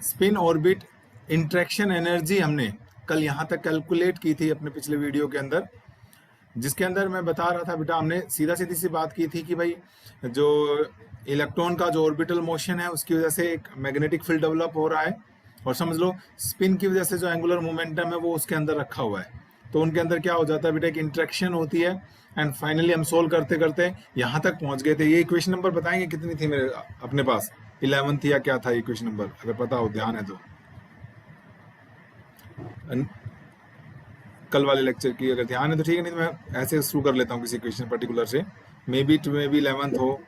Spin orbit interaction energy हमने कल यहाँ तक कैलकुलेट की थी अपने पिछले वीडियो के अंदर, जिसके अंदर मैं बता रहा था बेटा, हमने सीधा सीधी सी बात की थी कि भाई जो इलेक्ट्रॉन का जो ऑर्बिटल मोशन है उसकी वजह से एक मैग्नेटिक फील्ड डेवलप हो रहा है, और समझ लो स्पिन की वजह से जो एंगुलर मोमेंटम है वो उसके अंदर रखा हुआ है। तो उनके अंदर क्या हो जाता है बेटा, एक इंटरेक्शन होती है, एंड फाइनली हम सोल्व करते करते यहाँ तक पहुंच गए थे। ये इक्वेशन नंबर बताएंगे कितनी थी मेरे अपने पास, 11 थी या क्या था इक्वेशन नंबर, अगर पता हो, ध्यान है तो। कल वाले लेक्चर की अगर ध्यान है तो ठीक है, नहीं तो मैं ऐसे शुरू कर लेता हूँ किसी क्वेश्चन पर्टिकुलर से, मे बी 11th हो,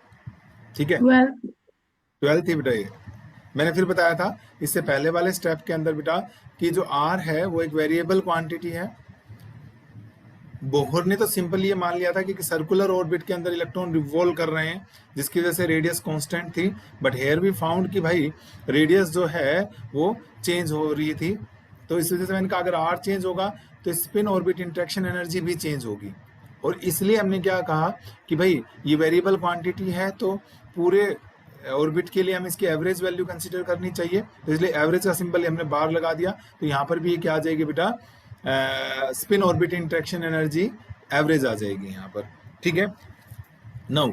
ठीक है। 12 थी बेटा ये। मैंने फिर बताया था इससे पहले वाले स्टेप के अंदर बेटा कि जो आर है वो एक वेरिएबल क्वांटिटी है। बोहर ने तो सिंपल ये मान लिया था कि सर्कुलर ऑर्बिट के अंदर इलेक्ट्रॉन रिवॉल्व कर रहे हैं, जिसकी वजह से रेडियस कांस्टेंट थी, बट हेयर वी फाउंड कि भाई रेडियस जो है वो चेंज हो रही थी। तो इस वजह से मैंने कहा अगर आर चेंज होगा तो स्पिन ऑर्बिट इंटरेक्शन एनर्जी भी चेंज होगी, और इसलिए हमने क्या कहा कि भाई ये वेरिएबल क्वांटिटी है तो पूरे ऑर्बिट के लिए हम इसकी एवरेज वैल्यू कंसीडर करनी चाहिए, तो इसलिए एवरेज का सिंबल हमने बार लगा दिया। तो यहाँ पर भी ये क्या आ जाएगी बेटा, spin orbit interaction energy average आ जाएगी यहाँ पर, ठीक है। Now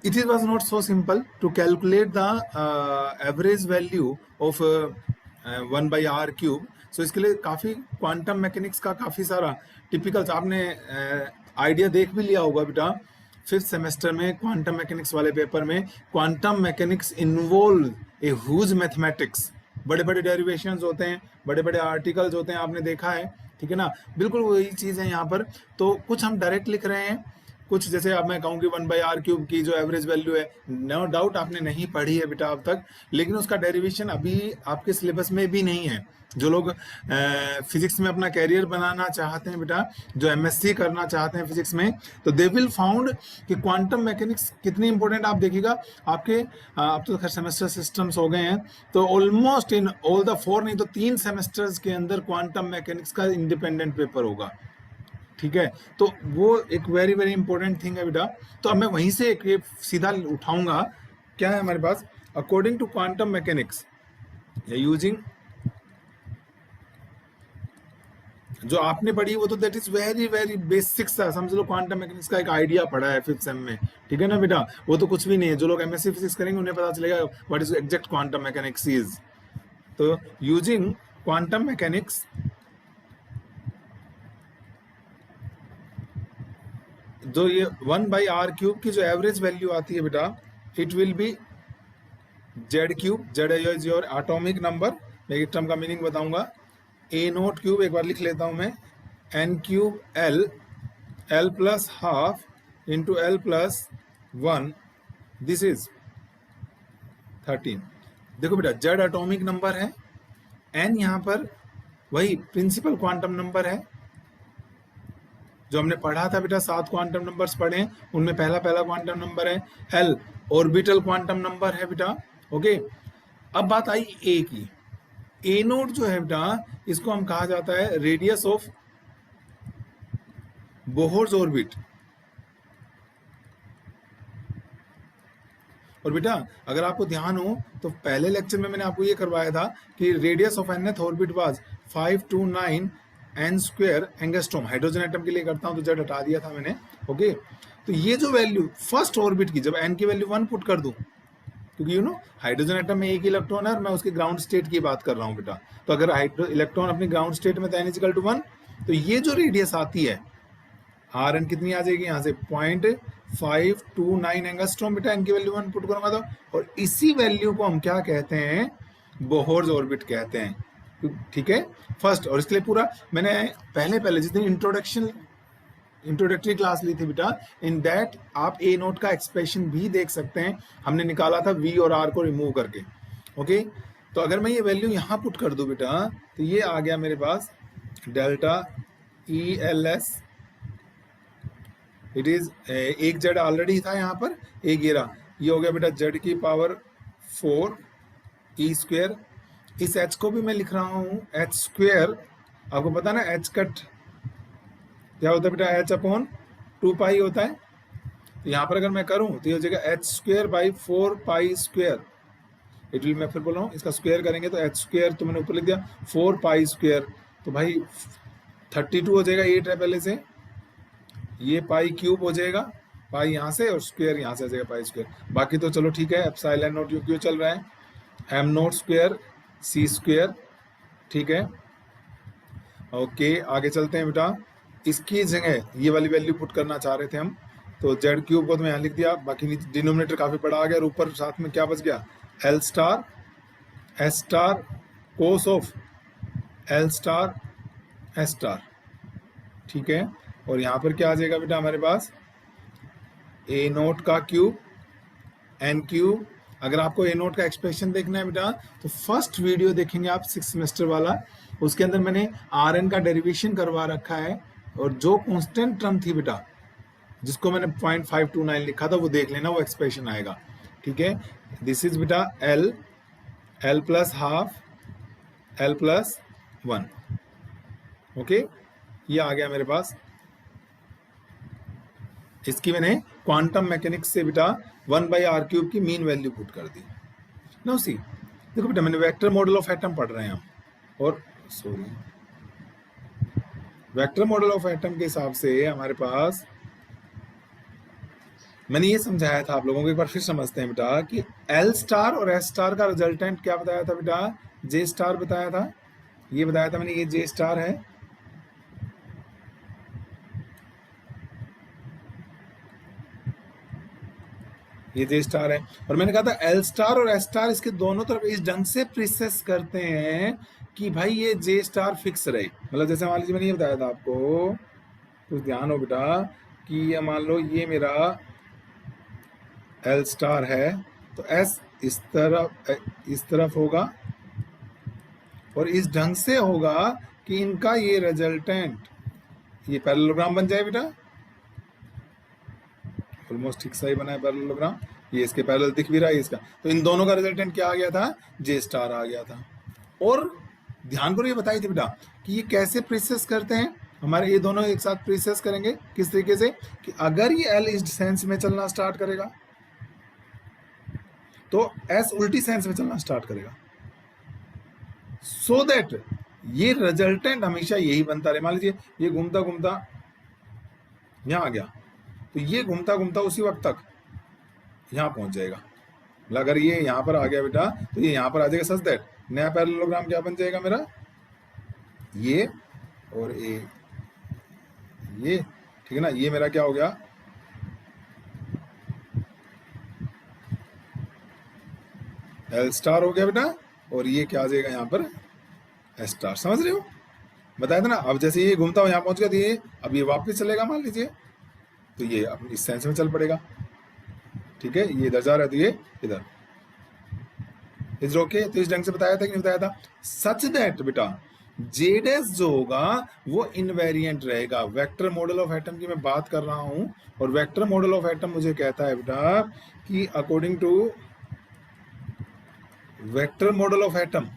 it was not so simple to calculate the average value of 1 by r cube. So इसके लिए काफ़ी क्वांटम मैकेनिक्स का काफ़ी सारा टिपिकल्स आपने आइडिया देख भी लिया होगा बेटा 5th सेमेस्टर में क्वांटम मैकेनिक्स वाले पेपर में। Quantum mechanics involve a huge mathematics, बड़े बड़े डेरिवेशंस होते हैं, बड़े बड़े आर्टिकल्स होते हैं, आपने देखा है, ठीक है ना। बिल्कुल वही चीज़ है यहाँ पर। तो कुछ हम डायरेक्ट लिख रहे हैं, कुछ जैसे अब मैं कहूँ कि 1 बाई आर क्यूब की जो एवरेज वैल्यू है, नो डाउट आपने नहीं पढ़ी है बेटा अब तक, लेकिन उसका डेरिवेशन अभी आपके सिलेबस में भी नहीं है। जो लोग फिजिक्स में अपना कैरियर बनाना चाहते हैं बेटा, जो एमएससी करना चाहते हैं फिजिक्स में, तो दे विल फाउंड कि क्वांटम मैकेनिक्स कितनी इंपॉर्टेंट। आप देखिएगा आपके अब तो खैर सेमेस्टर सिस्टम्स हो गए हैं, तो ऑलमोस्ट इन ऑल द 4 नहीं तो 3 सेमेस्टर्स के अंदर क्वांटम मैकेनिक्स का इंडिपेंडेंट पेपर होगा, ठीक है। तो वो एक वेरी वेरी इंपॉर्टेंट थिंग है बेटा। तो अब मैं वहीं से एक सीधा उठाऊंगा, क्या है हमारे पास, according to quantum mechanics using जो आपने पढ़ी वो तो that is very very basic सा, समझ लो क्वांटम मैकेनिक्स का एक आइडिया पढ़ा है 5th सेम में, ठीक है ना बेटा। वो तो कुछ भी नहीं है, जो लोग एमएससी फिजिक्स करेंगे उन्हें पता चलेगा what is exact quantum mechanics is. तो यूजिंग क्वांटम मैकेनिक्स जो ये 1 बाई आर क्यूब की जो एवरेज वैल्यू आती है बेटा, it will B Z cube, Z is your atomic number. मैं एक टर्म का मीनिंग बताऊंगा, ए नोट क्यूब, एक बार लिख लेता हूं मैं, n cube l, l plus half into L plus 1, this is 13। देखो बेटा जेड एटॉमिक नंबर है, एन यहाँ पर वही प्रिंसिपल क्वांटम नंबर है जो हमने पढ़ा था बेटा, 7 क्वांटम नंबर्स पढ़े हैं, उनमें पहला क्वांटम नंबर है, एल ऑर्बिटल क्वांटम नंबर है बेटा, ओके। अब बात आई ए की, ए नोट जो है बेटा इसको हम कहा जाता है रेडियस ऑफ बोहर्स ऑर्बिट। और बेटा अगर आपको ध्यान हो तो पहले लेक्चर में मैंने आपको ये करवाया था कि radius of nth orbit was 529 n square angstrom. Hydrogen atom के लिए करता हूं तो जेड हटा दिया था मैंने, ओके। तो ये जो वैल्यू फर्स्ट ऑर्बिट की, जब n की वैल्यू 1 पुट कर दूं, क्योंकि यू नो हाइड्रोजन एटम में एक इलेक्ट्रॉन है और मैं उसके ग्राउंड स्टेट की बात कर रहा हूं बेटा, तो अगर इलेक्ट्रॉन अपने ग्राउंड स्टेट में n इक्वल टू 1, तो ये जो रेडियस आती है आर एन कितनी आ जाएगी यहाँ से 0.529 एंगस्ट्रॉम बेटा, n की वैल्यू 1 पुट करूंगा तो, और इसी वैल्यू को हम क्या कहते हैं, बोहर्स ऑर्बिट कहते हैं, ठीक है फर्स्ट। और इसके लिए पूरा मैंने पहले जिस दिन इंट्रोडक्टरी क्लास ली थी बेटा, इन दैट आप ए नोट का एक्सप्रेशन भी देख सकते हैं, हमने निकाला था वी और आर को रिमूव करके, ओके। तो अगर मैं ये वैल्यू यहाँ पुट कर दूं बेटा, तो ये आ गया मेरे पास delta E L S, it is एक जेड ऑलरेडी था यहाँ पर, एक ये हो गया बेटा जेड की पावर 4 ई स्क्वेयर। इस एच को भी मैं लिख रहा हूँ एच स्क्वेयर, आपको पता ना एच कट क्या होता है बेटा, एच अपॉन 2 पाई होता है। तो यहाँ पर अगर मैं करूँ तो ये हो जाएगा H square by 4 pi square, it will, मैं फिर बोल रहा हूँ, इसका स्क्वायर करेंगे तो एच स्क्वायर, तो मैंने ऊपर लिख दिया 4 पाई स्क्वायर, तो भाई 32 हो जाएगा, 8 है पहले से, ये पाई क्यूब हो जाएगा, पाई यहाँ से और स्क्वायर यहाँ से आ जाएगा पाई स्क्वायर। बाकी तो चलो ठीक है, एप्सिलॉन नॉट यू क्यों चल रहा है, m naught square c square, ठीक है। ओके आगे चलते हैं बेटा, इसकी जगह ये वाली वैल्यू पुट करना चाह रहे थे हम, तो जेड क्यूब को तो मैं यहाँ लिख दिया, बाकी डिनोमिनेटर काफ़ी बड़ा आ गया और ऊपर साथ में क्या बच गया, L star S star cos of L star S star, ठीक है। और यहाँ पर क्या आ जाएगा बेटा हमारे पास, ए नोट का क्यूब एन क्यूब। अगर आपको ए नोट का एक्सप्रेशन देखना है बेटा तो फर्स्ट वीडियो देखेंगे आप 6 सेमेस्टर वाला, उसके अंदर मैंने आर एन का डेरिवेशन करवा रखा है, और जो कांस्टेंट टर्म थी बेटा जिसको मैंने 0.529 लिखा था वो देख लेना, वो एक्सप्रेशन आएगा, ठीक है। दिस इज बेटा L, l plus half, L plus 1, okay, ये आ गया मेरे पास। इसकी मैंने क्वांटम मैकेनिक्स से बेटा 1/r क्यूब की मीन वैल्यू पुट कर दी। नो सी, देखो बेटा मैंने वेक्टर मॉडल ऑफ एटम पढ़ रहे हैं हम, और sorry vector model of atom के हिसाब से हमारे पास मैंने ये समझाया था आप लोगों को, एक बार फिर समझते हैं बेटा कि एल स्टार और एस स्टार का रिजल्टेंट क्या बताया था बेटा, जे स्टार बताया था, ये बताया था मैंने, ये जे स्टार है, ये जे स्टार है, और मैंने कहा था एल स्टार और एस स्टार इसके दोनों तरफ इस ढंग से प्रीसेस करते हैं कि भाई ये जे स्टार फिक्स रहे। मतलब जैसे मान लीजिए मैंने ये बताया था आपको, कुछ ध्यान हो बेटा, कि ये मान लो ये मेरा एल स्टार है, तो एस इस तरफ होगा, और इस ढंग से होगा कि इनका ये रिजल्टेंट ये पैरेललोग्राम बन जाए बेटा, ऑलमोस्ट ठीक सही बना है पैरेललोग्राम, ये इसके पैरेलल दिख भी रहा है इसका, तो इन दोनों का रिजल्टेंट क्या आ गया था, जे स्टार आ गया था। और ध्यान करो ये बताई थी बेटा कि ये कैसे प्रीसेस करते हैं, हमारे ये दोनों एक साथ प्रीसेस करेंगे किस तरीके से, कि अगर ये एल इस सेंस में चलना स्टार्ट करेगा तो एस उल्टी सेंस में चलना स्टार्ट करेगा, सो दैट ये रिजल्टेंट हमेशा यही बनता रहे। मान लीजिए ये घूमता घूमता यहां आ गया, तो ये घूमता घूमता उसी वक्त तक यहां पहुंच जाएगा। अगर ये यहां पर आ गया बेटा तो ये यहां पर आ जाएगा, सच दैट नया पैरेललोग्राम क्या बन जाएगा मेरा, ये और ये ठीक है ना, ये मेरा क्या हो गया, एल स्टार हो गया बेटा, और ये क्या आ जाएगा यहाँ पर एस स्टार, समझ रहे हो, बताया था ना। अब जैसे ये घूमता हो यहाँ पहुंच गया, तो ये अब ये वापस चलेगा मान लीजिए, तो ये अब इस सेंस में चल पड़ेगा, ठीक है, ये इधर जा रहा है तो ये इधर, इज ओके। तो इस ढंग से बताया था कि नहीं बताया था, सच दैट बेटा जेड एस जो होगा वो इनवेरिएंट रहेगा। वेक्टर मॉडल ऑफ एटम की मैं बात कर रहा हूं, और वेक्टर मॉडल ऑफ एटम मुझे कहता है बेटा कि according to vector model of atom,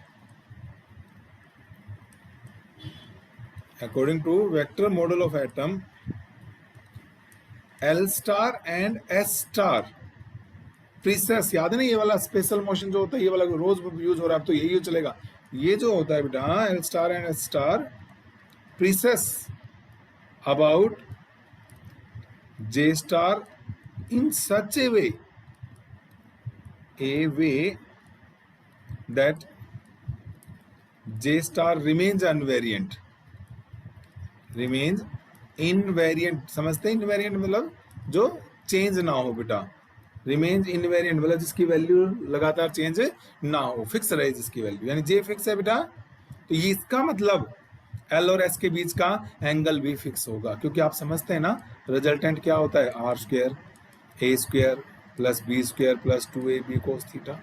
according to vector model of atom, L star and S star प्रीसेस, याद है ना ये वाला स्पेशल मोशन जो होता है, ये वाला रोज यूज हो रहा है, अब तो यही यूज चलेगा। ये जो होता है बेटा L star and S star precesses about J star in such a way that J star remains invariant, समझते हैं, इनवेरिएंट मतलब जो चेंज ना हो बेटा, रिमेन्स इनवेरिएंट मतलब जिसकी वैल्यू लगातार चेंज ना हो, फिक्स रहे जिसकी वैल्यू, यानी जे फिक्स है बेटा, तो ये इसका मतलब एल और एस के बीच का एंगल भी फिक्स होगा, क्योंकि आप समझते हैं ना रिजल्टेंट क्या होता है, R square A square plus B square plus 2ab cos theta.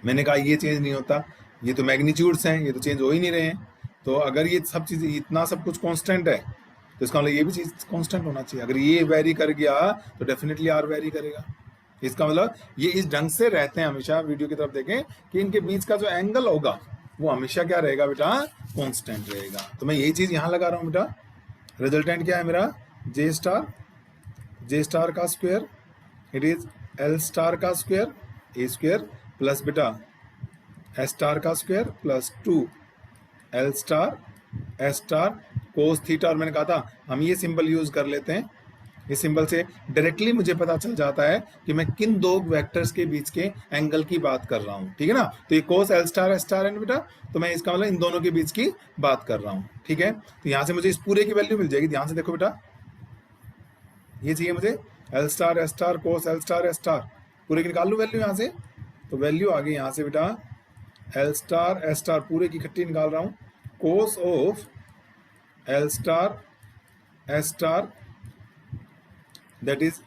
मैंने कहा ये चेंज नहीं होता, ये तो मैग्नीट्यूड्स हैं, ये तो चेंज हो ही नहीं रहे हैं, तो अगर ये सब चीज़ इतना सब कुछ कांस्टेंट है तो इसका मतलब ये भी चीज़ कांस्टेंट होना चाहिए। अगर ये वेरी कर गया तो डेफिनेटली आर वेरी करेगा। इसका मतलब ये इस ढंग से रहते हैं, हमेशा वीडियो की तरफ देखें कि इनके बीच का जो एंगल होगा वो हमेशा क्या रहेगा बेटा, कांस्टेंट रहेगा। तो मैं यही चीज़ यहाँ लगा रहा हूँ बेटा, रिजल्टेंट क्या है मेरा, जे स्टार का square, it is L star का स्क्वायर ए स्क्वायर प्लस बेटा एस स्टार का square plus 2 L star S star cos theta. और मैंने कहा था हम ये सिंबल यूज कर लेते हैं, इस सिंबल से डायरेक्टली मुझे पता चल जाता है कि मैं किन दो वेक्टर्स के बीच के एंगल की बात कर रहा हूं, ठीक है ना। तो ये कोस एल स्टार एस स्टार है ना बेटा, तो मैं इसका मतलब इन दोनों के बीच की बात कर रहा हूं, ठीक है। तो यहां से मुझे इस पूरे की वैल्यू मिल जाएगी, ध्यान से देखो बेटा, ये चाहिए मुझे एल स्टार एस स्टार कोस एल स्टार एस स्टार, पूरे की निकाल लूँ वैल्यू यहाँ से। तो वैल्यू आ गई यहाँ से बेटा एल स्टार एस स्टार पूरे की इकट्ठी निकाल रहा हूँ, cos of L star S star that is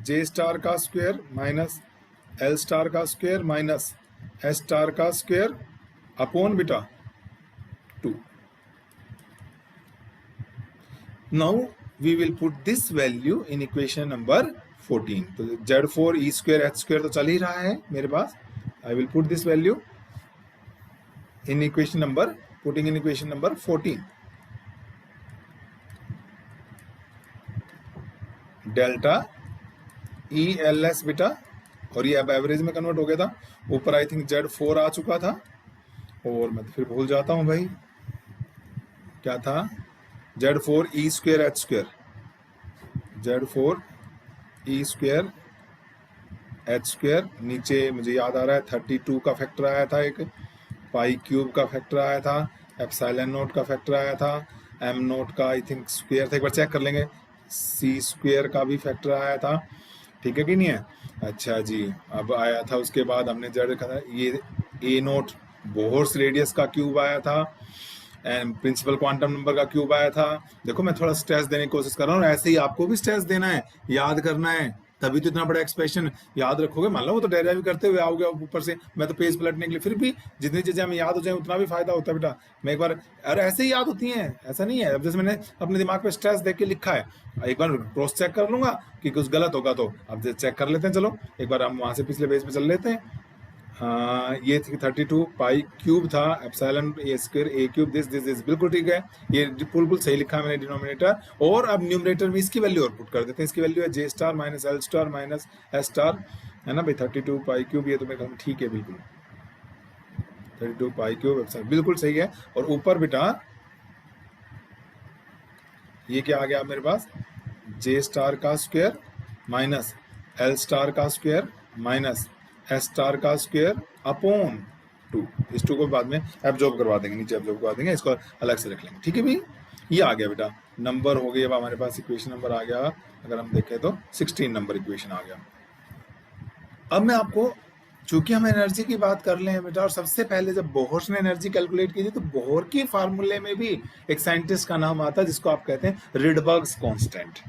J star का स्क्वायर माइनस एल स्टार का स्क्वायर माइनस एस स्टार का स्क्वायर अपॉन बेटा 2। Now we will put this value in equation number 14। तो Z4 E square H square तो चल ही रहा है मेरे पास, I will put this value in equation number, putting in equation number 14। Delta E L S बेटा, और ये अब एवरेज में कन्वर्ट हो गया था, ऊपर आई थिंक Z4 आ चुका था, और मैं तो फिर भूल जाता हूं भाई क्या था, Z4 E square H square, Z4 E square H square, नीचे मुझे याद आ रहा है 32 का फैक्टर आया था, एक पाई क्यूब का फैक्टर आया था, एप्सिलॉन नोट का फैक्टर आया था, एम नोट का आई थिंक स्क्वायर था, एक बार चेक कर लेंगे, सी स्क्वायर का भी फैक्टर आया था, ठीक है कि नहीं है। अच्छा जी, अब आया था उसके बाद हमने जेड लिखा था, ये ए नोट बोहर्स रेडियस का क्यूब आया था, एंड प्रिंसिपल क्वांटम नंबर का क्यूब आया था। देखो मैं थोड़ा स्ट्रेस देने की कोशिश कर रहा हूँ, ऐसे ही आपको भी स्ट्रेस देना है, याद करना है, तभी तो इतना बड़ा एक्सप्रेशन याद रखोगे। मान लो वो तो डेरिवेटिव करते हुए आओगे ऊपर से, मैं तो पेज पलटने के लिए, फिर भी जितनी चीजें हमें याद हो जाए उतना भी फायदा होता है बेटा। मैं एक बार, अरे ऐसे ही याद होती हैं, ऐसा नहीं है। अब जैसे मैंने अपने दिमाग पे स्ट्रेस देख के लिखा है, एक बार क्रॉस चेक कर लूंगा कि कुछ गलत होगा तो, अब चेक कर लेते हैं। चलो एक बार हम वहां से पिछले पेज पे चल लेते हैं। ये 32 पाई क्यूब था, epsilon A square A cube, this बिल्कुल ठीक है, ये बिल्कुल सही लिखा है मैंने डिनोमिनेटर। और अब न्यूमरेटर में इसकी वैल्यू और पुट कर देते हैं, इसकी वैल्यू है J star minus L star minus S star, है ना भाई, 32 पाई क्यूब, ये तो मेरे ख्याल ठीक है बिल्कुल, 32 पाई क्यूब बिल्कुल सही है। और ऊपर बेटा ये क्या आ गया मेरे पास, जे स्टार का स्क्वायर माइनस एल स्टार का स्क्वायर माइनस एस स्टार का स्क्वायर अपॉन 2। इस 2 को बाद में एब्जॉर्ब करवा देंगे, नीचे एब्जॉर्ब करवा देंगे, इसको अलग से रख लेंगे, ठीक है भाई। ये आ गया बेटा, नंबर हो गया, अब हमारे पास इक्वेशन नंबर आ गया, अगर हम देखें तो 16 नंबर इक्वेशन आ गया। अब मैं आपको, चूंकि हम एनर्जी की बात कर ले हैं बेटा, और सबसे पहले जब बोहर्स ने एनर्जी कैलकुलेट की थी, तो बोहर की फार्मूले में भी एक साइंटिस्ट का नाम आता है जिसको आप कहते हैं रिडबर्ग्स कांस्टेंट,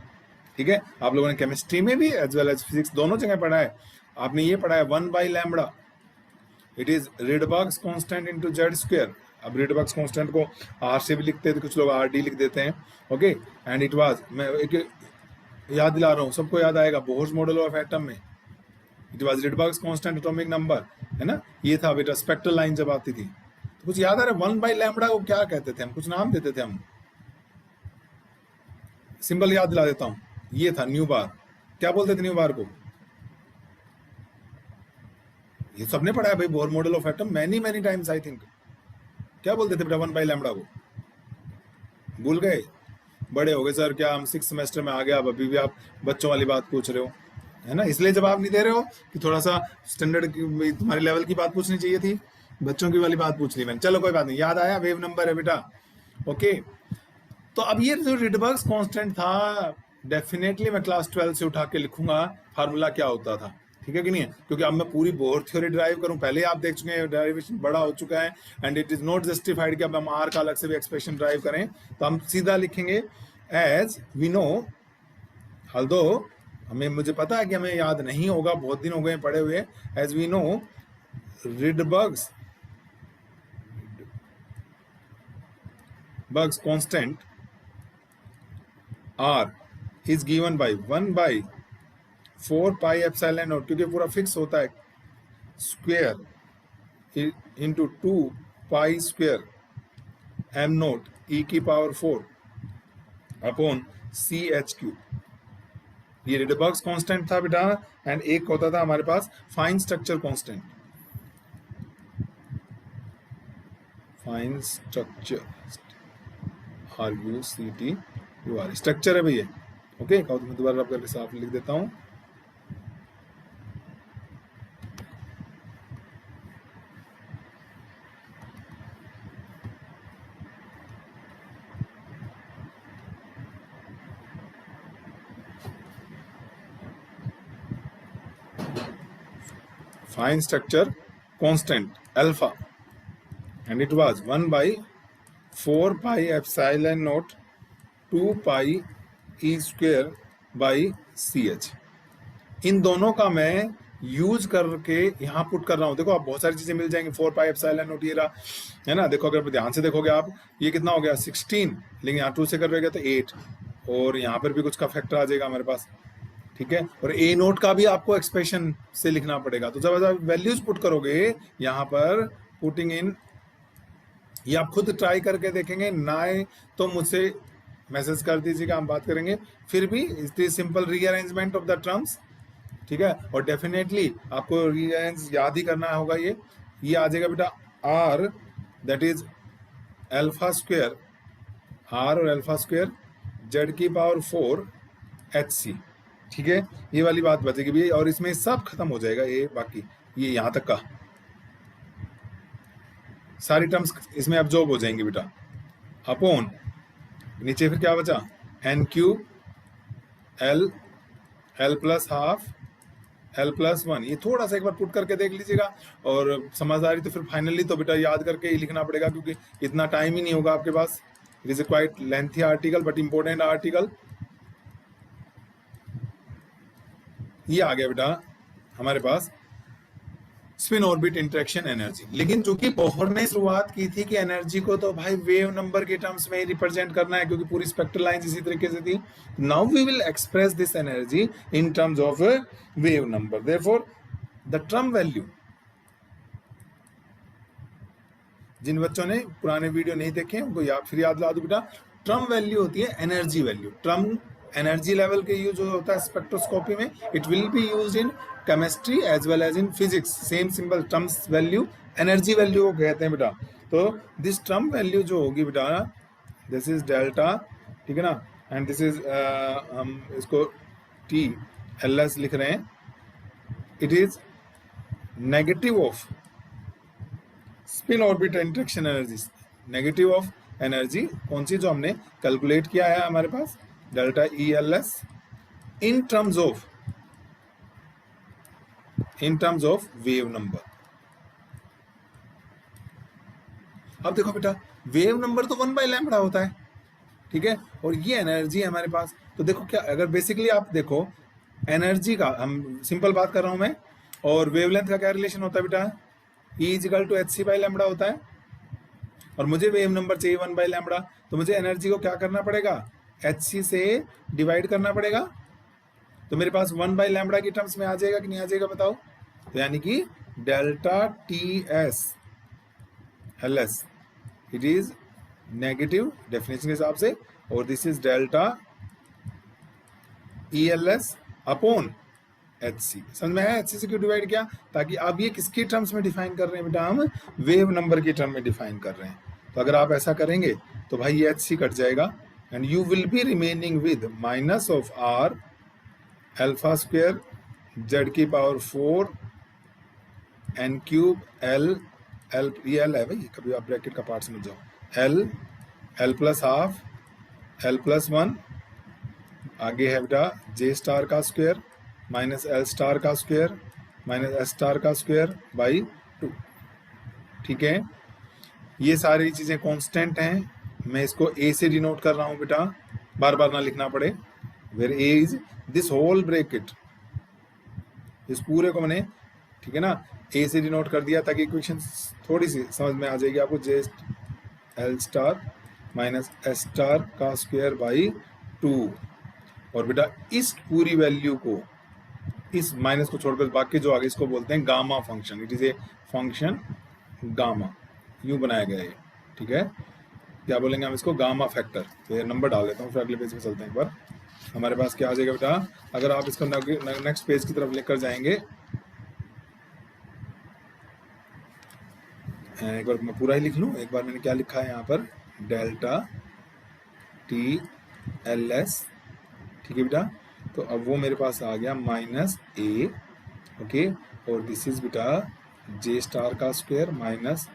ठीक है। आप लोगों ने केमिस्ट्री में भी एज वेल एज फिजिक्स दोनों जगह पढ़ा है, आपने ये पढ़ा है 1/λ, it is Rydberg's constant into Z square. अब रिडबर्ग्स कांस्टेंट को आर से भी लिखते हैं, तो कुछ लोग आर डी लिख देते हैं, ओके। एंड इट वाज, मैं एक याद दिला रहा हूँ, सबको याद आएगा, बोहर्स मॉडल ऑफ एटम में it was Rydberg's constant atomic number, है ना, ये था बेटा। स्पेक्ट्रल लाइन जब आती थी तो कुछ याद आ रहा है, 1/λ को क्या कहते थे हम, कुछ नाम देते थे हम, सिंबल याद दिला देता हूँ, ये था न्यू बार, क्या बोलते थे न्यू बार को, ये सबने पढ़ा है भाई, Bohr model of atom many times I think. क्या बोलते थे बेटा 1/λ को, भूल गए, बड़े हो गए सर, क्या हम 6th सेमेस्टर में आ गया, अब अभी भी आप बच्चों वाली बात पूछ रहे हो, है ना, इसलिए जवाब नहीं दे रहे हो कि थोड़ा सा स्टैंडर्ड तुम्हारे लेवल की बात पूछनी चाहिए थी, बच्चों की वाली बात पूछ ली मैंने। चलो कोई बात नहीं, याद आया, वेव नंबर है बेटा, ओके। तो अब ये जो रिडबर्ग्स कांस्टेंट था, डेफिनेटली मैं क्लास 12 से उठा के लिखूंगा फार्मूला क्या होता था, ठीक है कि नहीं है, क्योंकि अब मैं पूरी बोहर थ्योरी ड्राइव करूं, पहले आप देख चुके हैं, डेरिवेशन बड़ा हो चुका है, and it is not justified कि अब हम आर का अलग से भी एक्सप्रेशन ड्राइव करें, तो हम सीधा लिखेंगे एज वी नो, ऑल्दो हमें, मुझे पता है कि हमें याद नहीं होगा, बहुत दिन हो गए पढ़े हुए, as we know Rydberg's constant R is given by 1/4 pi epsilon naught, क्योंकि पूरा फिक्स होता है, square into 2 pi square M naught E की power 4 upon C H cube. ये रिडबर्ग्स कांस्टेंट था बेटा, एंड एक होता था हमारे पास fine structure constant. Fine structure, RUCTUR structure है भैया। ओके, तो मैं दोबारा आपके साफ लिख देता हूँ। Fine structure constant alpha, and it was 1 by 4 pi epsilon naught 2 pi e square by ch। इन दोनों का मैं यूज करके यहाँ पुट कर रहा हूँ। देखो आप बहुत सारी चीजें मिल जाएंगी। 4 पाई एप्सिलॉन नॉट ये रहा, है ना। देखो अगर ध्यान से देखोगे आप, ये कितना हो गया 16, लेकिन यहाँ 2 से कर रहेगा तो 8, और यहाँ पर भी कुछ का फैक्टर आ जाएगा हमारे पास, ठीक है। और ए नोट का भी आपको एक्सप्रेशन से लिखना पड़ेगा। तो जब आप वैल्यूज पुट करोगे यहाँ पर, पुटिंग इन, ये आप खुद ट्राई करके देखेंगे ना, तो मुझसे मैसेज कर दीजिएगा, हम बात करेंगे। फिर भी it is simple rearrangement of the terms, ठीक है। और डेफिनेटली आपको रीअरेंज याद ही करना होगा। ये आ जाएगा बेटा R, that is alpha square, R और अल्फा स्क्वायर जेड की पावर 4 HC, ठीक है। ये वाली बात बचेगी भी, और इसमें सब खत्म हो जाएगा। ये बाकी ये यहां तक का सारी टर्म्स इसमें अब्जॉर्ब हो जाएंगे बेटा, अपॉन नीचे फिर क्या बचा, n cube l plus half l plus 1। ये थोड़ा सा एक बार पुट करके देख लीजिएगा, और समझदारी तो फिर फाइनली तो बेटा याद करके ही लिखना पड़ेगा, क्योंकि इतना टाइम ही नहीं होगा आपके पास। It is a quite lengthy article but important article. ये आ गया बेटा हमारे पास स्पिन ऑर्बिट इंटरेक्शन एनर्जी। लेकिन चूंकि बोहर ने शुरुआत की थी कि एनर्जी को तो भाई वेव नंबर के टर्म्स में ही रिप्रेजेंट करना है, क्योंकि पूरी स्पेक्ट्रल लाइन इसी तरीके से थी। Now we will express this energy in terms of wave number. Therefore the term value, जिन बच्चों ने पुराने वीडियो नहीं देखे उनको फिर याद ला दो बेटा, टर्म वैल्यू होती है energy value. Term energy level के यूज होता है स्पेक्ट्रोस्कोपी में। It will be used in chemistry as well as in physics. Same symbol, terms value energy value को कहते हैं बेटा। तो दिस टर्म वैल्यू जो होगी बेटा, दिस इज डेल्टा, ठीक है ना, एंड दिस इज हम इसको TLS लिख रहे हैं। It is negative of spin orbit interaction energy, negative of energy कौन सी जो हमने कैलकुलेट किया है हमारे पास, delta ELS in terms of wave number. अब देखो बेटा वेव नंबर तो 1 बाय लैम्बडा होता है, ठीक है, और ये एनर्जी है हमारे पास। तो देखो क्या, अगर बेसिकली आप देखो एनर्जी का, हम सिंपल बात कर रहा हूं मैं, और वेवलेंथ का क्या रिलेशन होता है बेटा, E=hc बाय लैम्बडा होता है, और मुझे वेव नंबर चाहिए 1 बाय लैम्बडा। तो मुझे एनर्जी को क्या करना पड़ेगा, HC से डिवाइड करना पड़ेगा। तो मेरे पास 1 बाय लैम्बडा की टर्म्स में आ जाएगा कि नहीं आ जाएगा बताओ। तो यानी कि delta TS/LS it is negative definition के हिसाब से, और this is delta ELS upon HC। समझ में आया HC से क्यों डिवाइड किया, ताकि अब ये किसकी टर्म्स में डिफाइन कर रहे हैं बेटा, हम वेव नंबर की टर्म में डिफाइन कर रहे हैं। तो अगर आप ऐसा करेंगे तो भाई ये HC कट जाएगा, and you will be remaining with minus of R alpha square Z की पावर 4 n क्यूब L ये L है भाई, कभी आप ब्रैकेट का पार्ट समझ जाओ, L plus half L plus 1, आगे है बेटा J स्टार का स्क्वायर माइनस L स्टार का स्क्वायर माइनस S स्टार का स्क्वायर बाई 2, ठीक है। ये सारी चीजें कांस्टेंट हैं। मैं इसको A से डिनोट कर रहा हूं बेटा, बार बार ना लिखना पड़े। Where A is this whole bracket, इस पूरे को मैंने, ठीक है ना, A से डिनोट कर दिया ताकि इक्वेशन थोड़ी सी समझ में आ जाएगी आपको। J L star minus S star का स्क्वायर बाई 2, और बेटा इस पूरी वैल्यू को, इस माइनस को छोड़कर बाकी जो आगे, इसको बोलते हैं gamma function. It is a function gamma, यूं बनाया गया है, ठीक है। क्या बोलेंगे हम इसको, गामा फैक्टर। तो ये नंबर डाल देता हूँ, फिर अगले पेज पे चलते हैं एक बार। हमारे पास क्या आ जाएगा बेटा, अगर आप इसको नेक्स्ट पेज की तरफ लेकर जाएंगे, एक बार मैं पूरा ही लिख लूँ, एक बार मैंने क्या लिखा है यहाँ पर, डेल्टा टी एल एस, ठीक है बेटा। तो अब वो मेरे पास आ गया माइनस ए, ओके, और दिस इज बेटा जे स्टार का स्क्वायर माइनस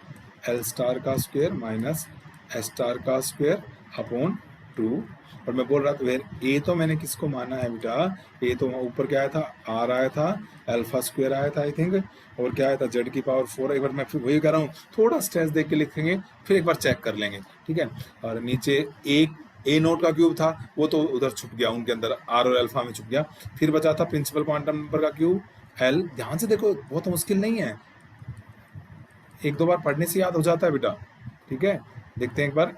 एल स्टार का स्क्वायर माइनस एस स्टार का स्क्वायर अपॉन 2। और मैं बोल रहा था वेर ए तो मैंने किसको माना है बेटा, ए तो ऊपर क्या आया था, आर आया था, अल्फा स्क्वायर आया था आई थिंक, और क्या आया था जेड की पावर 4। एक बार मैं फिर वही कर रहा हूँ, थोड़ा स्ट्रेस देख के लिखेंगे, फिर एक बार चेक कर लेंगे, ठीक है। और नीचे एक ए नोट का क्यूब था, वो तो उधर छुप गया, उनके अंदर आर और अल्फा में छुप गया। फिर बचा था प्रिंसिपल क्वांटम नंबर का क्यूब एल। ध्यान से देखो, बहुत मुश्किल नहीं है, एक दो बार पढ़ने से याद हो जाता है बेटा, ठीक है। देखते हैं एक बार,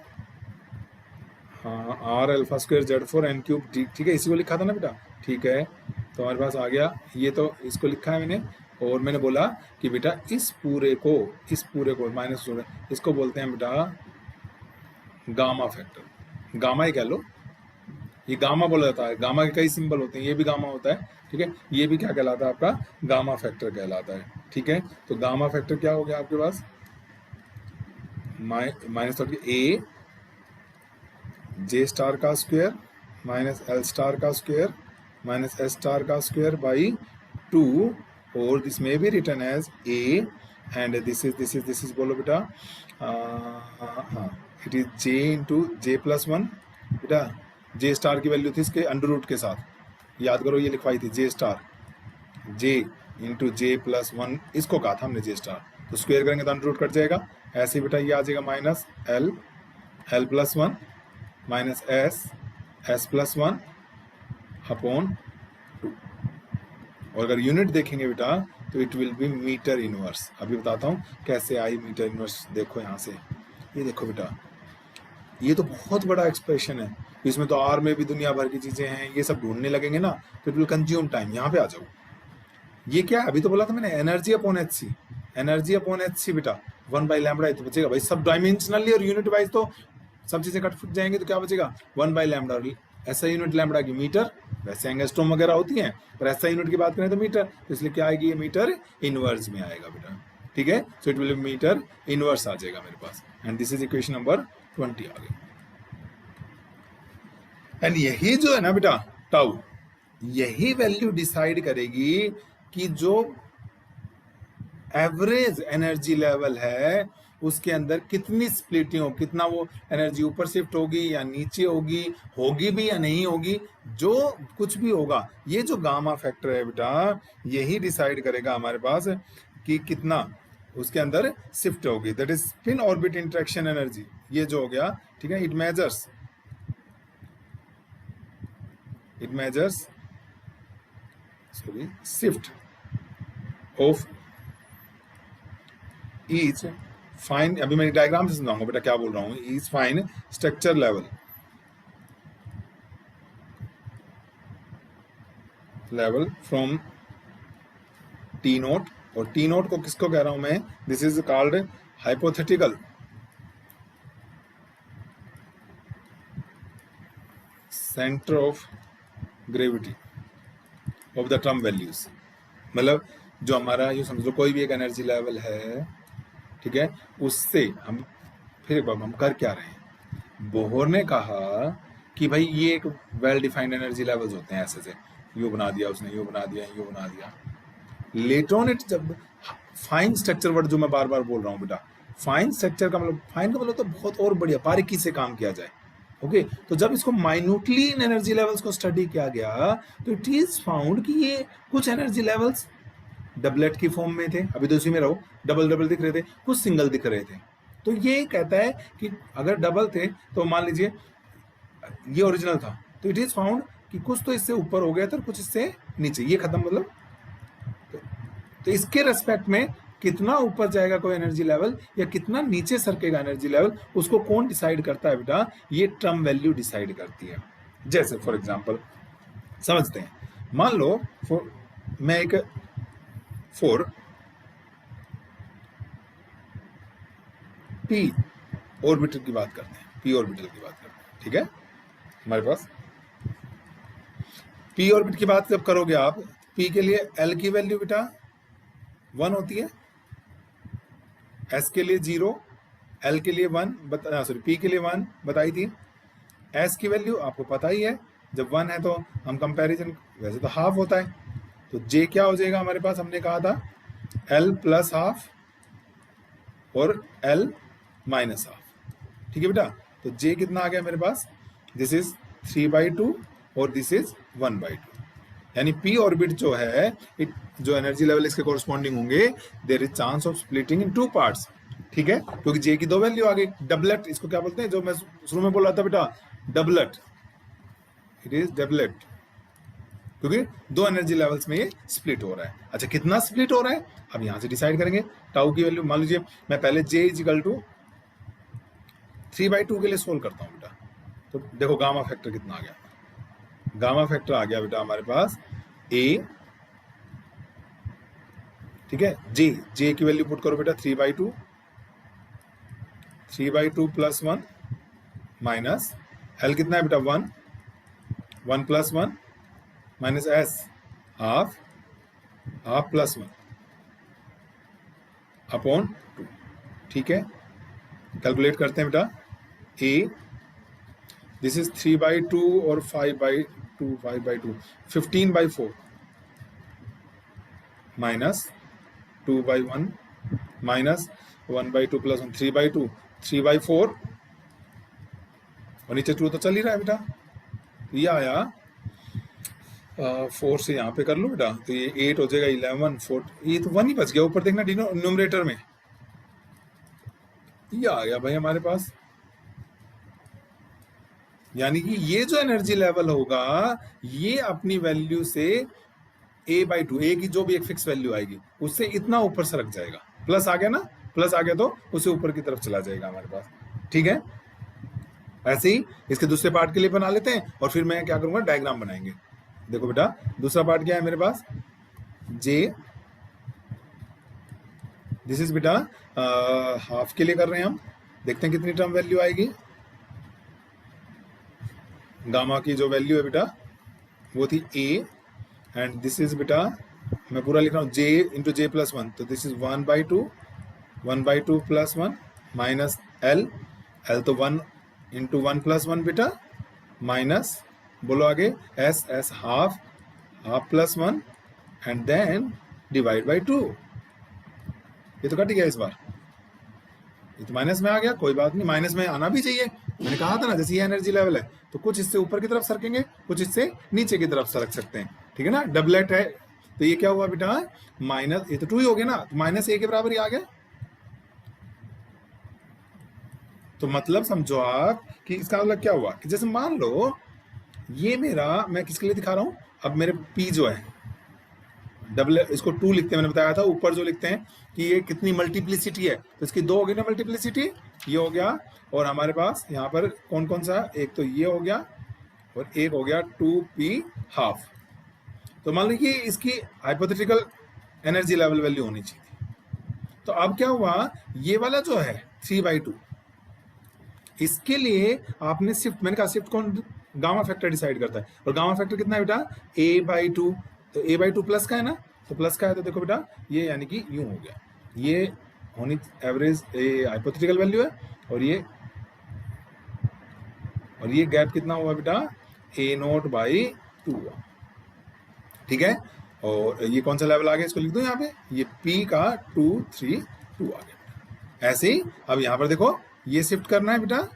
हाँ, R alpha square Z 4 n cube, ठीक है, इसी को लिखा था ना बेटा, ठीक है। तो हमारे पास आ गया, ये तो इसको लिखा है मैंने, और मैंने बोला कि बेटा इस पूरे को माइनस, इसको बोलते हैं बेटा गामा फैक्टर, गामा ही कह लो, ये गामा बोला जाता है, गामा के कई सिंबल होते हैं, ये भी गामा होता है, ठीक है। ये भी क्या कहलाता है, आपका गामा फैक्टर कहलाता है, ठीक है। तो गामा फैक्टर क्या हो गया आपके पास, माइनस ए जे स्टार का स्क्वायर माइनस एल स्टार का स्क्वायर माइनस एस स्टार का स्क्वायर बाई 2, और दिस में be return as a and this is बोलो बेटा, हाँ, it is J into J plus 1 बेटा। जे स्टार की वैल्यू थी इसके अंडर रूट के साथ, याद करो ये लिखवाई थी, जे स्टार जे इंटू जे प्लस 1, इसको कहा था हमने जे स्टार, तो स्क्वायर करेंगे तो अंडर रूट कट जाएगा, ऐसे बेटा ये आ जाएगा minus L plus 1 minus S plus 1 upon 2। और अगर यूनिट देखेंगे बेटा तो it will be metre inverse. अभी बताता हूँ कैसे आई मीटर इनवर्स, देखो यहाँ से, ये देखो बेटा, ये तो बहुत बड़ा एक्सप्रेशन है, इसमें तो आर में भी दुनिया भर की चीजें हैं, ये सब ढूंढने लगेंगे ना तो इट विल कंज्यूम टाइम। यहाँ पे आ जाओ, ये क्या है, अभी तो बोला था मैंने energy upon h c, energy upon h c बेटा 1/λ, तो बचेगा भाई सब डायमेंशनली और यूनिट वाइज तो सब चीजें कट फुट जाएंगे, तो क्या बचेगा 1/λ। ऐसा यूनिट लैम्बडा की मीटर, वैसे एंगस्ट्रोम वगैरह होती हैं, पर ऐसा यूनिट की बात करें तो मीटर, तो इसलिए क्या आएगी, ये मीटर इनवर्स में आएगा बेटा, ठीक है। So it will be metre inverse आ जाएगा मेरे पास, and this is equation number 20 आ गई। एंड यही जो है ना बेटा टाउ, यही वैल्यू डिसाइड करेगी कि जो एवरेज एनर्जी लेवल है उसके अंदर कितनी स्प्लिटिंग हो, कितना वो एनर्जी ऊपर शिफ्ट होगी या नीचे होगी, होगी भी या नहीं होगी, जो कुछ भी होगा, ये जो गामा फैक्टर है बेटा यही डिसाइड करेगा हमारे पास कि कितना उसके अंदर शिफ्ट होगी, that is spin orbit interaction energy, ये जो हो गया, ठीक है। It measures shift of each fine, अभी मैं डायग्राम से समझाऊंगा बेटा क्या बोल रहा हूँ, each fine structure level from T note, और टी नोट को किसको कह रहा हूं मैं, this is called hypothetical centre of gravity of the term values. मतलब जो हमारा, ये समझो कोई भी एक एनर्जी लेवल है, ठीक है, उससे हम फिर हम कर क्या रहे हैं, बोहर ने कहा कि भाई ये एक वेल डिफाइंड एनर्जी लेवल्स होते हैं, ऐसे से यू बना दिया उसने, यू बना दिया, यू बना दिया। लेटर ऑन इट जब फाइन स्ट्रक्चर वर्ड जो मैं बार बार बोल रहा हूँ बेटा, फाइन स्ट्रक्चर का मतलब, फाइन का मतलब तो बहुत और बढ़िया बारीकी से काम किया जाए, ओके। तो जब इसको माइन्यूटली इन एनर्जी लेवल्स को स्टडी किया गया तो इट इज फाउंड कि ये कुछ एनर्जी लेवल्स डबलेट की फॉर्म में थे, अभी तो इसी में रहो, डबल डबल दिख रहे थे, कुछ सिंगल दिख रहे थे। तो ये कहता है कि अगर डबल थे तो मान लीजिए ये ओरिजिनल था, तो इट इज फाउंड कि कुछ तो इससे ऊपर हो गया था, कुछ इससे नीचे, ये खत्म, मतलब तो इसके रेस्पेक्ट में कितना ऊपर जाएगा कोई एनर्जी लेवल या कितना नीचे सरकेगा एनर्जी लेवल, उसको कौन डिसाइड करता है बेटा, ये टर्म वैल्यू डिसाइड करती है। जैसे फॉर एग्जांपल समझते हैं, मान लो मैं एक फॉर पी ऑर्बिटल की बात करते हैं, पी ऑर्बिटल की बात करते हैं, ठीक है। हमारे पास पी ऑर्बिट की बात जब करोगे आप, पी के लिए एल की वैल्यू बेटा 1 होती है, एस के लिए 0, एल के लिए 1 सॉरी पी के लिए 1 बताई थी। एस की वैल्यू आपको पता ही है, जब 1 है तो हम कंपैरिजन वैसे तो हाफ होता है, तो जे क्या हो जाएगा हमारे पास, हमने कहा था एल प्लस हाफ और एल माइनस हाफ। ठीक है बेटा, तो जे कितना आ गया मेरे पास, दिस इज 3/2 और दिस इज 1/2, यानी पी ऑर्बिट जो है जो एनर्जी लेवल इसके कोरस्पॉन्डिंग होंगे, there is chance of splitting in 2 parts. ठीक है, क्योंकि जे की 2 वैल्यू आ गई। डबलेट इसको क्या बोलते हैं, जो मैं शुरू में बोल रहा था बेटा, डबलेट, इट इज डबलेट, क्योंकि 2 एनर्जी लेवल्स में ये स्प्लिट हो रहा है। अच्छा, कितना स्प्लिट हो रहा है अब यहां से डिसाइड करेंगे। टाउ की वैल्यू मान लीजिए मैं पहले जे इज इक्वल टू 3/2 के लिए सोल्व करता हूं बेटा, तो देखो गामा फैक्टर कितना आ गया। गामा फैक्टर आ गया बेटा हमारे पास ए, ठीक है, जे की वैल्यू पुट करो बेटा 3/2 प्लस 1 माइनस एल कितना है बेटा 1 plus 1 minus S half plus 1 upon 2। ठीक है, कैलकुलेट करते हैं बेटा। ए दिस इज 3/2 और 5/2 15/4 माइनस 2/1 माइनस 1/2 प्लस 1 3/2 3/4 और नीचे 2 तो चल ही रहा है बेटा। ये आया 4 से यहाँ पे कर लो बेटा, तो ये 8 हो जाएगा 11 4, ये तो 1 ही बच गया ऊपर, देखना न्यूमरेटर में ये आ गया भाई हमारे पास। यानी कि ये जो एनर्जी लेवल होगा ये अपनी वैल्यू से a/2, ए की जो भी एक फिक्स वैल्यू आएगी उससे इतना ऊपर सरक जाएगा। प्लस आ गया ना, प्लस आ गया तो उसे ऊपर की तरफ चला जाएगा हमारे पास। ठीक है, ऐसे ही इसके दूसरे पार्ट के लिए बना लेते हैं और फिर मैं क्या करूंगा, डायग्राम बनाएंगे। देखो बेटा दूसरा पार्ट क्या है मेरे पास, जे दिस इज बेटा हाफ के लिए कर रहे हैं हम, देखते हैं कितनी टर्म वैल्यू आएगी। गामा की जो वैल्यू है बेटा वो थी ए, एंड दिस इज बेटा मैं पूरा लिख रहा हूँ जे इंटू जे प्लस 1, तो this is 1/2 plus 1 minus L तो 1 इंटू 1 प्लस 1 बेटा माइनस बोलो आगे S half plus 1 and then divide by 2। ये तो कट गया इस बार, ये तो माइनस में आ गया, कोई बात नहीं, माइनस में आना भी चाहिए। मैंने कहा था ना, जैसे ये एनर्जी लेवल है तो कुछ इससे ऊपर की तरफ सरकेंगे, कुछ इससे नीचे की तरफ सरक सकते हैं। ठीक है ना, डबलेट है, तो ये क्या हुआ बेटा माइनस, ये तो 2 ही हो गया ना, तो माइनस ए के बराबर ही आ गया। तो मतलब समझो आप कि इसका मतलब क्या हुआ कि जैसे मान लो ये मेरा, मैं किसके लिए दिखा रहा हूं, अब मेरे पी जो है डबल, इसको 2 लिखते हैं, मैंने बताया था ऊपर जो लिखते हैं कि ये कितनी मल्टीप्लिसिटी है, तो इसकी 2 हो गई ना मल्टीप्लिसिटी, ये हो गया, और हमारे पास यहाँ पर कौन कौन सा, एक तो ये हो गया और एक हो गया 2p हाफ। तो मान लीजिए इसकी हाइपोथेटिकल एनर्जी लेवल वैल्यू होनी चाहिए थी। तो अब क्या हुआ, ये वाला जो है 3/2 इसके लिए आपने शिफ्ट, मैंने कहा शिफ्ट कौन, गामा फैक्टर डिसाइड करता है, और गामा फैक्टर कितना है बेटा a/2, तो a/2 प्लस का है ना, तो प्लस का है तो देखो बेटा ये यानी कि यूं हो गया, ये होनी एवरेज हाइपोथेटिकल वैल्यू है, और ये गैप कितना हुआ बेटा a0/2 हुआ। ठीक है, और ये कौन सा लेवल आ गया, इसको लिख दो यहाँ पे, ये p का 2 3 2 आ गया। ऐसे ही अब यहाँ पर देखो ये शिफ्ट करना है बेटा,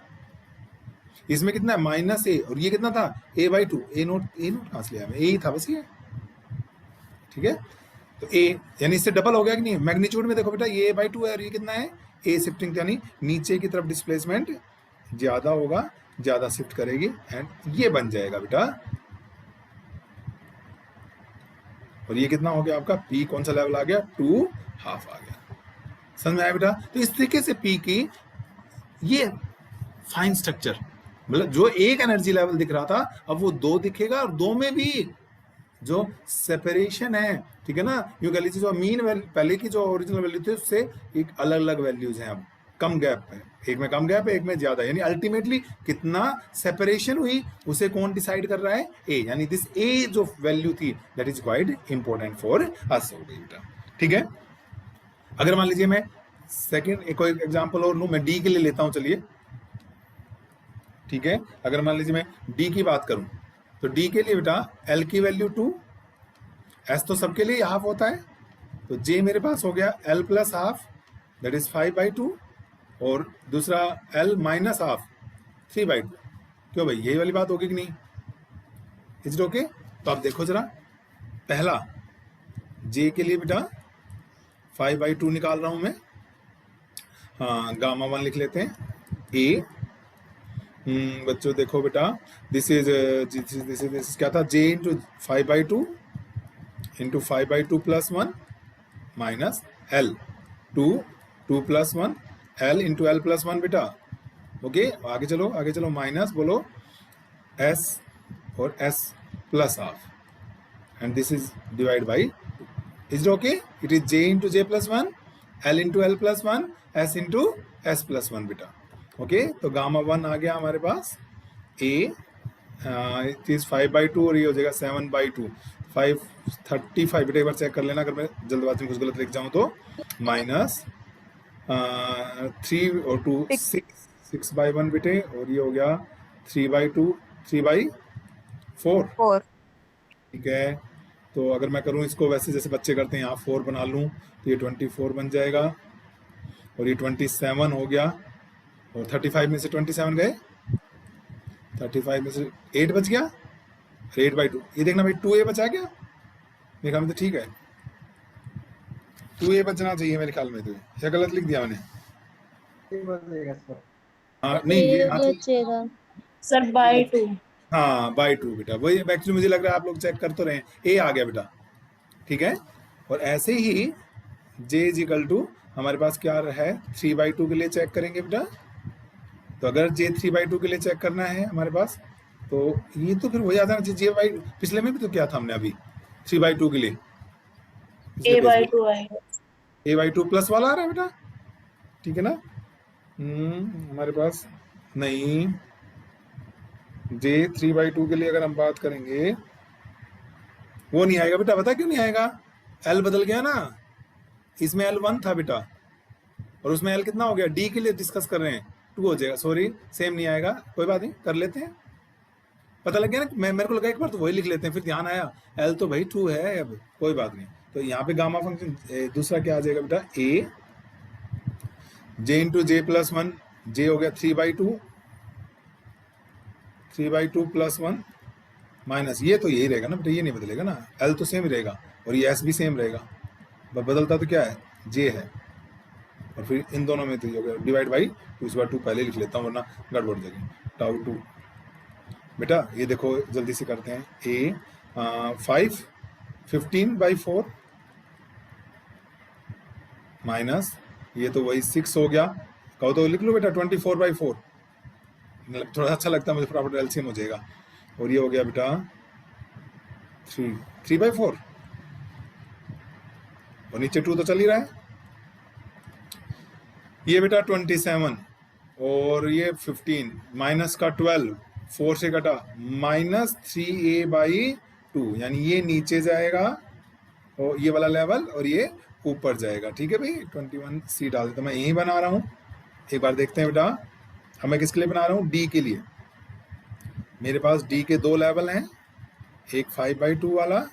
इसमें कितना है माइनस ए, और ये कितना था a/2, a0 कहाँ से लिया, ए ही था बस ये। ठीक है, तो a यानी इससे डबल हो गया कि नहीं, मैग्नीट्यूड में देखो बेटा ये a/2 है और ये कितना है a शिफ्टिंग, यानी नीचे की तरफ डिस्प्लेसमेंट ज्यादा होगा, ज्यादा शिफ्ट करेगी, एंड ये बन जाएगा बेटा, और ये कितना हो गया आपका p, कौन सा लेवल आ गया 2 हाफ आ गया। समझ में आया बेटा, तो इस तरीके से p की ये फाइन स्ट्रक्चर, मतलब जो एक एनर्जी लेवल दिख रहा था अब वो 2 दिखेगा, और 2 में भी जो सेपरेशन है, ठीक है ना, यूं कह लीजिए जो मीन वैल्यू पहले की जो ओरिजिनल वैल्यू थी उससे एक अलग अलग वैल्यूज हैं, अब कम गैप है, एक में कम गैप है, एक में ज्यादा, यानी अल्टीमेटली कितना सेपरेशन हुई उसे कौन डिसाइड कर रहा है, ए, यानी दिस ए जो वैल्यू थी that is quite important for us हो गई बेटा। ठीक है, अगर मान लीजिए मैं सेकेंड एक कोई एग्जाम्पल और लूँ, मैं डी के लिए लेता हूँ, चलिए ठीक है। अगर मान लीजिए मैं डी की बात करूं तो डी के लिए बेटा एल की वैल्यू 2, एस तो सबके लिए हाफ होता है, तो जे मेरे पास हो गया L plus half that is 5/2, और दूसरा एल माइनस हाफ 3/2। क्यों भाई, यही वाली बात होगी कि नहीं? Is it okay? तो आप देखो जरा, पहला जे के लिए बेटा 5/2 निकाल रहा हूं मैं, हाँ गामा 1 लिख लेते हैं ए। बच्चों देखो बेटा, दिस इज क्या था, J into 5/2 into 5/2 plus 1 minus L 2 plus 1 L into L plus 1 बेटा। ओके, आगे चलो आगे चलो, माइनस बोलो एस और S plus half and this is divide by, is it okay? It is J into J plus 1 L into L plus 1 S into S plus 1 बेटा। Okay, तो gamma 1 आ गया हमारे पास, ए इट इज 5/2 और ये हो जाएगा 7/2, 535 बेटा। एक बार चेक कर लेना अगर मैं जल्दबाजी में कुछ गलत लिख जाऊं तो, माइनस 3 और 2 6/1 बेटे, और ये हो गया 3/2 3/4। 4। ठीक है, तो अगर मैं करूं इसको वैसे जैसे बच्चे करते हैं, यहाँ 4 बना लूं तो ये 24 बन जाएगा, और ये 27 हो गया, और 35 में से 27 गए, 35 में से 8 बच गया, 8/2। ये देखना भाई 2a बचा क्या? मेरे ख्याल में तो ठीक है, 2a बचना चाहिए मेरे ख्याल में, तो या गलत लिख दिया मैंने? हाँ नहीं, ये बचेगा सर बाय 2। हाँ बाई 2 बेटा, वही एक्चुअली मुझे लग रहा है आप लोग चेक कर तो रहे हैं, ए आ गया बेटा। ठीक है, और ऐसे ही जे इज इक्वल टू हमारे पास क्या है, 3/2 के लिए चेक करेंगे बेटा। तो अगर जे 3/2 के लिए चेक करना है हमारे पास, तो ये तो फिर हो जाता है ना, जे बाई पिछले में भी तो क्या था हमने अभी 3/2 के लिए, a/2 आएगा। a/2 प्लस वाला आ रहा है बेटा, ठीक है ना? हमारे पास नहीं, जे 3/2 के लिए अगर हम बात करेंगे वो नहीं आएगा बेटा। पता क्यों नहीं आएगा? एल बदल गया ना, इसमें एल 1 था बेटा, और उसमें एल कितना हो गया, डी के लिए डिस्कस कर रहे हैं, 2 हो जाएगा। सॉरी, सेम नहीं आएगा, कोई बात नहीं, कर लेते हैं। पता लग गया ना, मेरे को लगा एक बार तो वही लिख लेते हैं, फिर ध्यान आया एल तो भाई 2 है, अब कोई बात नहीं। तो यहाँ पे गामा फंक्शन दूसरा क्या आ जाएगा बेटा, ए जे इंटू जे प्लस 1, जे हो गया 3/2 प्लस 1 माइनस, ये तो यही रहेगा ना बेटा, ये नहीं बदलेगा ना, एल तो सेम रहेगा, और ये एस भी सेम रहेगा, बदलता तो क्या है, जे है, और फिर इन दोनों में तो ये हो गया डिवाइड बाई 2, इस बार 2 पहले लिख लेता हूँ वरना गड़बड़ जाएगी, टाउ 2 बेटा। ये देखो जल्दी से करते हैं, ए 15/4 माइनस, ये तो वही 6 हो गया, कहो तो लिख लो बेटा 24/4, मतलब थोड़ा अच्छा लगता है मुझे, फटाफट एलसीएम हो जाएगा, और ये हो गया बेटा 3/4, और नीचे 2 तो चल ही रहा है, ये बेटा 27, और ये 15 माइनस का 12, 4 से कटा, -3a/2, यानी ये नीचे जाएगा और ये वाला लेवल, और ये ऊपर जाएगा। ठीक है भाई, 21c डाल देता, मैं यही बना रहा हूँ, एक बार देखते हैं बेटा। अब मैं किसके लिए बना रहा हूँ, डी के लिए। मेरे पास डी के 2 लेवल हैं, एक 5/2 वाला,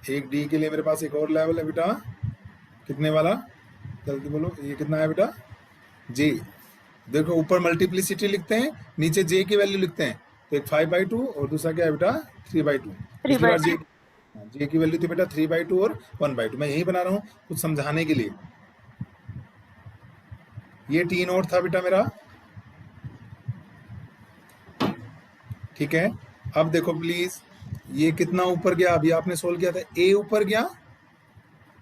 एक डी के लिए मेरे पास एक और लेवल है बेटा, कितने वाला, जल्दी बोलो, ये कितना है बेटा, जे। देखो ऊपर मल्टीप्लिसिटी लिखते हैं, नीचे जे की वैल्यू लिखते हैं, तो एक 5/2 और दूसरा क्या है बेटा 3/2। पिछली बार जे की वैल्यू थी बेटा 3/2 और 1/2, मैं यही बना रहा हूँ कुछ समझाने के लिए। ये टी नोट था बेटा मेरा, ठीक है। अब देखो प्लीज, ये कितना ऊपर गया, अभी आपने सोल्व किया था, ए ऊपर गया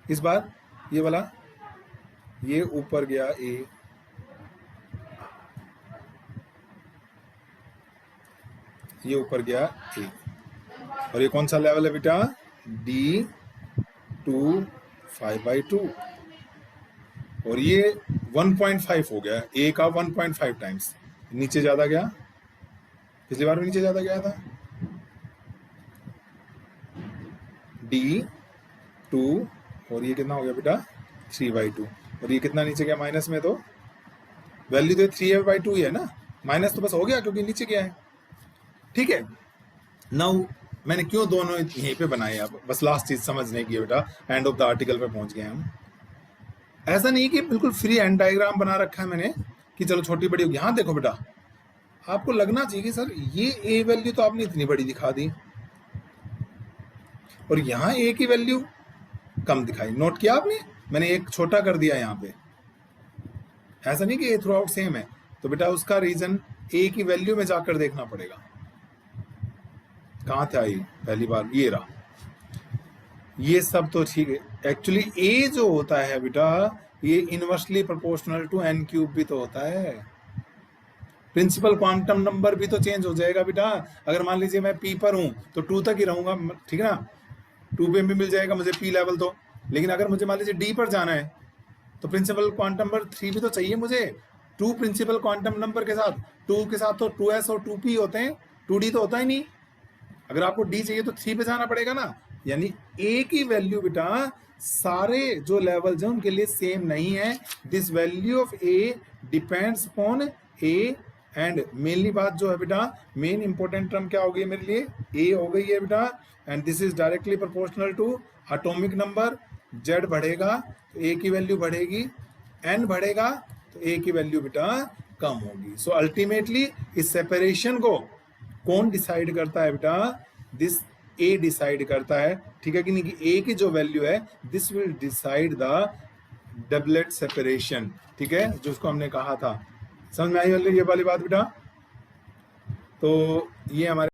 इस बार, ये वाला ये ऊपर गया, ए ये ऊपर गया ए, और ये कौन सा लेवल है बेटा, डी 2 5/2, और ये 1.5 हो गया, ए का 1.5 टाइम्स नीचे ज्यादा गया, पिछली बार भी नीचे ज्यादा गया था, D 2, और ये कितना हो गया बेटा 3/2, और ये कितना नीचे गया माइनस में, तो वैल्यू तो 3a/2 ही है ना, माइनस तो बस हो गया क्योंकि नीचे गया है। ठीक है, नाउ मैंने क्यों दोनों यहीं पे बनाए, अब बस लास्ट चीज समझने की है बेटा, एंड ऑफ द आर्टिकल पे पहुंच गए हम। ऐसा नहीं कि बिल्कुल फ्री एंड डायग्राम बना रखा है मैंने कि चलो छोटी बड़ी होगी। हाँ देखो बेटा, आपको लगना चाहिए कि सर ये ए वैल्यू तो आपने इतनी बड़ी दिखा दी और यहाँ ए की वैल्यू कम दिखाई, नोट किया आपने, मैंने एक छोटा कर दिया यहाँ पे। ऐसा नहीं कि ए थ्रू आउट सेम है, तो बेटा उसका रीजन ए की वैल्यू में जाकर देखना पड़ेगा। कहाँ था ये, पहली बार ये रहा, ये सब तो ठीक है। एक्चुअली ए जो होता है बेटा, ये inversely proportional to n cube भी तो होता है। प्रिंसिपल क्वांटम नंबर भी तो चेंज हो जाएगा बेटा। अगर मान लीजिए मैं पी पर हूं तो 2 तक ही रहूंगा, ठीक है ना, 2 पे भी मिल जाएगा मुझे पी लेवल तो। लेकिन अगर मुझे मान लीजिए डी पर जाना है तो प्रिंसिपल क्वांटम नंबर 3 भी तो चाहिए मुझे। 2 प्रिंसिपल क्वांटम नंबर के साथ, 2 के साथ तो 2s और 2p होते हैं, 2d तो होता ही नहीं। अगर आपको डी चाहिए तो 3 पे जाना पड़ेगा ना। यानी ए की वैल्यू बेटा सारे जो लेवल्स हैं उनके लिए सेम नहीं है। This value of A depends upon A, and mainly बात जो है बेटा, मेन इंपॉर्टेंट टर्म क्या हो गई मेरे लिए, ए हो गई है बेटा, and this is directly proportional to atomic number. Z बढ़ेगा तो ए की वैल्यू बढ़ेगी, एन बढ़ेगा तो ए की वैल्यू बेटा कम होगी। सो अल्टीमेटली इस सेपरेशन को कौन डिसाइड करता है बेटा, दिस ए डिसाइड करता है, ठीक है कि नहीं, कि ए की जो वैल्यू है this will decide the doublet separation, ठीक है, जो उसको हमने कहा था। समझ में आई ये वाली बात बेटा? तो ये हमारे